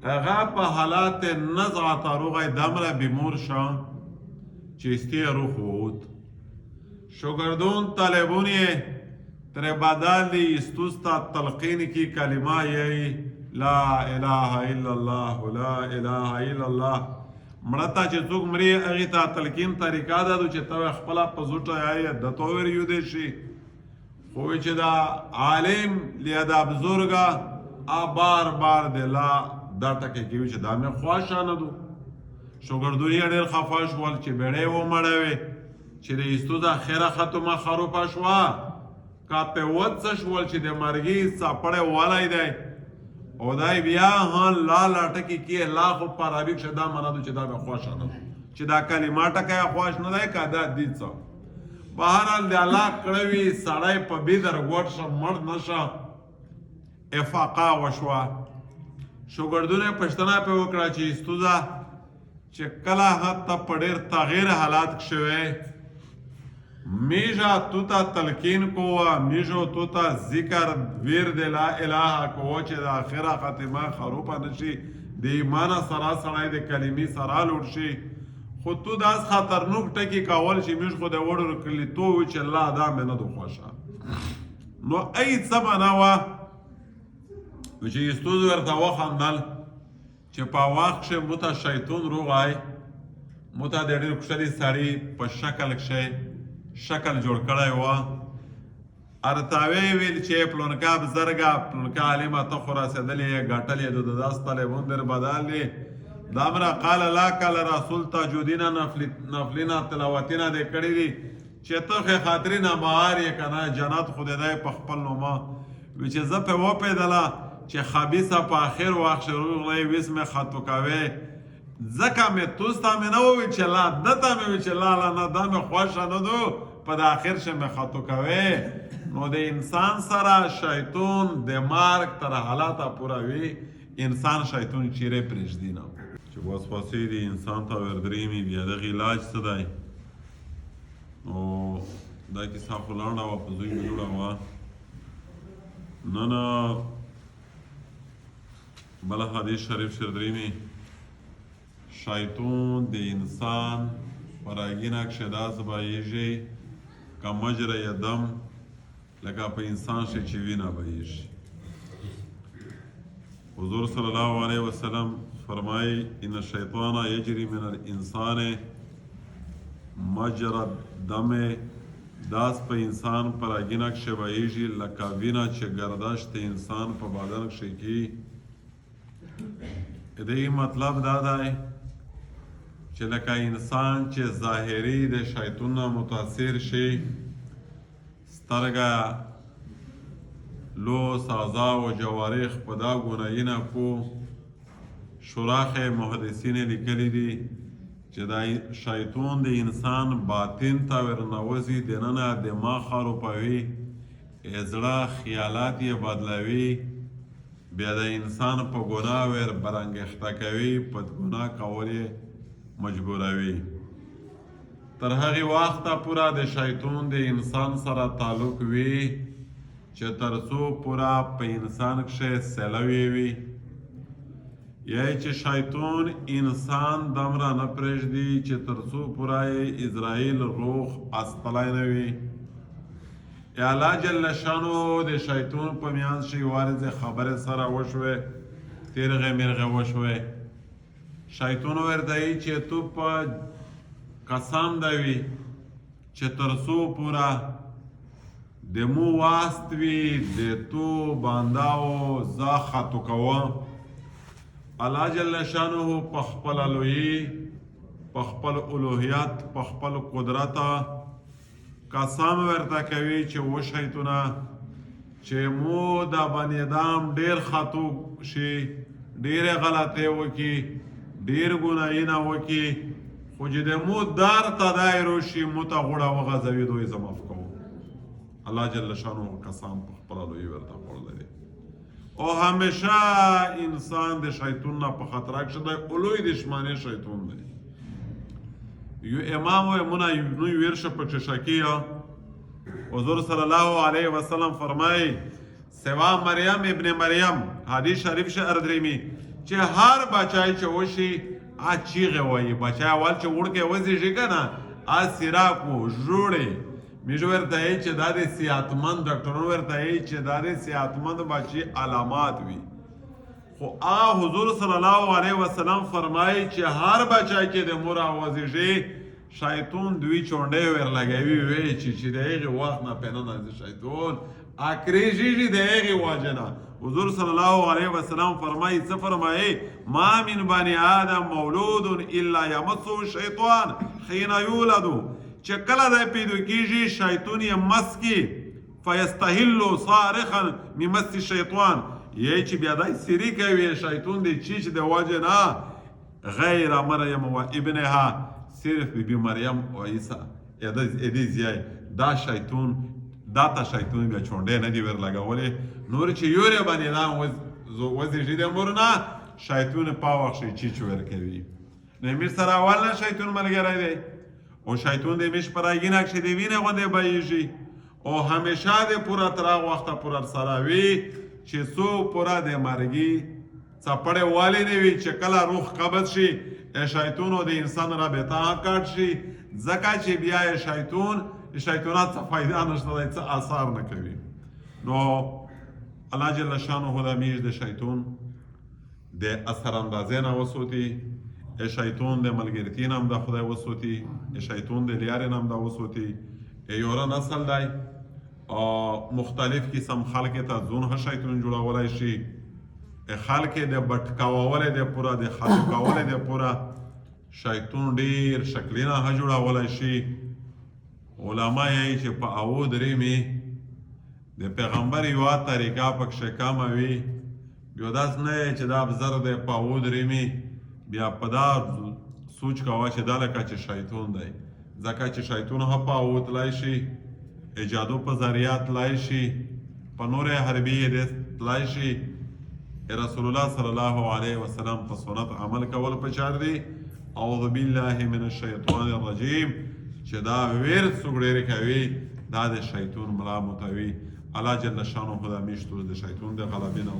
هغه په حالات نزعه روغی دمره بیمور شه چې استی روح ووت شوگردون طالبون تر بدل دی استوستا تلقین کی کلمه یی لا اله الا الله لا اله الا الله مړه چې څوک مري هغه ته تلقین طریقه ده چې تو خپل په زوټه یې د توور یو دی شي خو چې دا عالم لیدا بزرګه بار بار د لا دا ټکه کیو چې دا مې خواشانه دو شوګردونی ډېر خفاش ول چې بیړې و مړوي چې د استودا خیره ختمه خروپا شوا کا په وڅ شول چې د مرګي سپړې والای دی او دای بیا هان لا ټکی کی الله خو پر ابي شدا منادو چې دا به خواشانه چې دا کلمه ټکه خوښ نه دی کا دا دي څو بهرال د الله کړوي سړی په بيدر ګوټ شم مړ نشه افاقا وشوا شوګردونه پښتنه په وکړه چې استودا چې کله حتی په ډېر تغییر حالات شوه میجا توتا تلقین کوه میجو توتا ذکر ورد لا اله کوه چې د آخره خاتمه خروپه نشي د ایمان سره سړی د کلمې سره لوړ شي خو تو داس خطرناک ټکی کول چې میج خو د وړو کلی تو چې الله دا مې نه دو خوښه نو ای سمانه وا چې استود ورته وخندل چې په وخت کې متا شیطان روغای متا د ډېر خوشالي سړی په شکل کې شکل جوړ کړی و ارتاوی ویل چې پلونکا بزرګه پلونکا عالمه ته خو رسېدلې ګټلې د داس طالبون در بدل دی دامره قال لا قال رسول تجودینا نفلینا تلاوتینا د کړی دي چې ته خاطرینه مهار یې کنه جنت خدای په خپل نوما و چې زه په و پیدله چې خبيثه په اخر وخت شروع غلې وسمه خطو کوي ځکه مې توستا مې نه وویل چې لا دته مې ویل چې لا نه دا مې خوښه نه دو په د اخر شه مې خطو کوي نو د انسان سره شیطان د مارک تر حالاته پورا وي انسان شیطان چیرې پرېږدي نه چې وسوسې دي انسان ته وردرېمي بیا دغه علاج څه دی او دا کیسه خو لنډه وه په زوی مې جوړه وه نن بله حدیث شریف شردرېمي شیطان د انسان پراګینه کښې داسې بهیږي که مجرى دم لکه په انسان شي چې وینه بهیږي حضور صلی الله علیه وسلم فرمایي ان الشیطان یجري من الانسان مجرى الدم داس په انسان پراګینه کښې بهیږي لکه وینه چې گردش د انسان په بدن کښې کی دې مطلب دا دی چې لکه انسان چې ظاهري د شیطان نه متاثر شي سترګه لوس اعضا و جوارح په دا ګناهونه کو شراح محدثین لیکلي دي چې دا شیطان د انسان باطن ته ورنوځي دننه دماغ خرابوي زړه خیالات یې بدلوي بیا د انسان په ګناه ور برانګښته کوي په ګناه کول یې مجبوروي تر هغې وخته پوره د شیطان د انسان سره تعلق وي چې تر څو پوره په انسان کښې سلوي وي یا چې شیطان انسان دومره نه پرېږدي چې تر څو پوره یې اسرائیل روح استلی نه وي یا الله جل شانو د شیطان په میانځ کې وارزه خبره سره وشوه تیرغه مرغه وشوه شیطان ورته چې تو په قسم دی چې تر څو پورا د مو واستوي د تو بانداو زا خطو کوه الله جل شانو په خپل لوی په خپل الوهیت په خپل قدرت قسم ورته کوي چې و شیطانه چې مو د بنی آدم ډیر خطو شي ډیر غلطه وکي ډیر ګناهونه وکي خو چې د مو دار تدایر شي مو ته غوړه وغځوي دوی زماف کوو الله جل شانو قسم په خپل لوی ورته خوړلی او همیشه انسان د شیطان نه په خطر کې دی اولوی دشمنی شیطان دی یو امام و منا نو ورشه په چشکیه حضور صلی الله علیه وسلم فرمای سوا مریم ابن مریم حدیث شریف شه اردریمی چې هر بچای چې وشي ا چیغه وایي بچای اول چې وړکه وځي کنه ا سیراکو جوړي میژ ورته چې دا د صحتمند ډاکټرونو ورته چې دا د صحتمند بچي علامات وي خو حضور صلی الله علیه وسلم فرمایي چې هر بچای چې د مور اوازيږي شیطان دوی چونډې ور لګوي وي چې دغه وخت نه پنه نه شیطان اکریږي دغه واجنه حضور صلی الله علیه وسلم فرمایي څه فرمایي ما من بني آدم مولود الا يمسه الشیطان حين يولد چې کله د پیدا کیږي شیطان یې مس کی فیستحل صارخا من مس الشیطان یی چې بیا دای سری کوي شیطان دی چې د واجه نه غیر مریم و ابنها صرف بی مریم و عیسی ادي زیای دا شیطان دا تا شیطان بیا چونډې نه دی ور لګولې نور چې یوري باندې دا وځي د مورنا شیطان پاوخ شي چې ور کوي نه میر سره اول شیطان ملګری دی او شیطان د میش پرایګین اکشه دی وینه غونډه بایږي او همیشه د پورا تراغ وخت پورا سراوي چې سو پورا د مرګي څپړې والی نه وي چې کله روح قبض شي شیطان او د انسان رابطه کټ شي ځکه چې بیا شیطانات څه فائدہ نشته څه آثار نه کوي نو الله جل شانه د میش د شیطان د اثر اندازې نه وسوتي شیطان د ملګرتي نام د خدای وسوتي شیطان د لیارې نام د وسوتي یوره نسل دی مختلف قسم خلق ته ځون شیطان جوړولای شي خلق د بټکاوولې د پورا د خلقاولې د پورا شیطان ډیر شکلونه جوړولای شي علما یې چې په او درې می د پیغمبر یو طریقه پکښه کام وي یو داس نه چې دا بزر د په او درې می بیا په دا سوچ کاوه چې دا لکه چې شیطان دی ځکه چې شیطان هم په او تلای شي ایجادو په ذریعہ تلای شي په نور حربي تلای شي رسول الله صلی الله علیه وسلم په سنت عمل کول پچار دی اعوذ بالله من الشیطان الرجیم چې دا ویر څوګړې کوي دا د شیطان ملامتوي الله جل شانه خدا میشتو د شیطان د غلبې نه